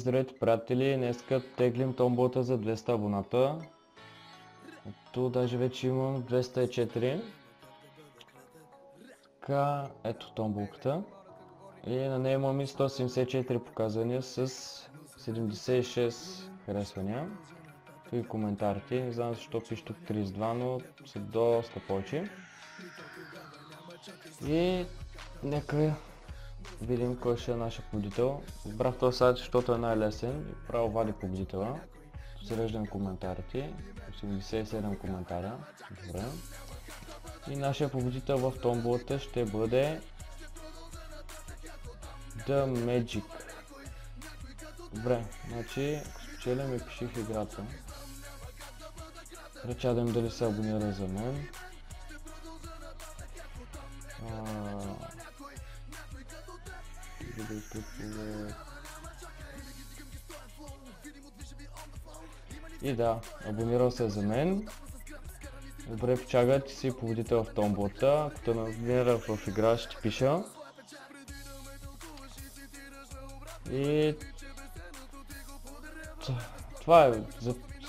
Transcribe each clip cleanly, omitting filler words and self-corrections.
Здравейте, приятели, днеска теглим томболата за 200 абоната. Ето даже вече имам 204. Така, ето томболката. И на нея имам и 174 показвания с 76 харесвания. Тук и коментарите, не знам защо пише тук 32, но са доста повече. И нека видим кой ще е нашия победител. Избрах този сайт, защото е най-лесен и право вади победителя. Среждам коментарите, 87 коментара. Добре. И нашия победител в томболата ще бъде The Magic. Добре, значи ако спечеля ми пиши в играта. Реча да им дали се абонира за мен. И да, абонирал се за мен. Добре, печагате си победител в томболата. Ако те абонира в игра, ще ти пиша. И това е.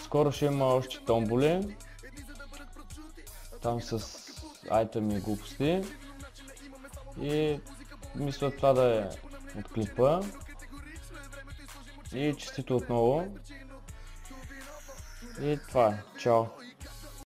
Скоро ще има още томболи. Там с айтеми и глупости. И мисля това да е от клипа. И честито отново. И това е. Чао!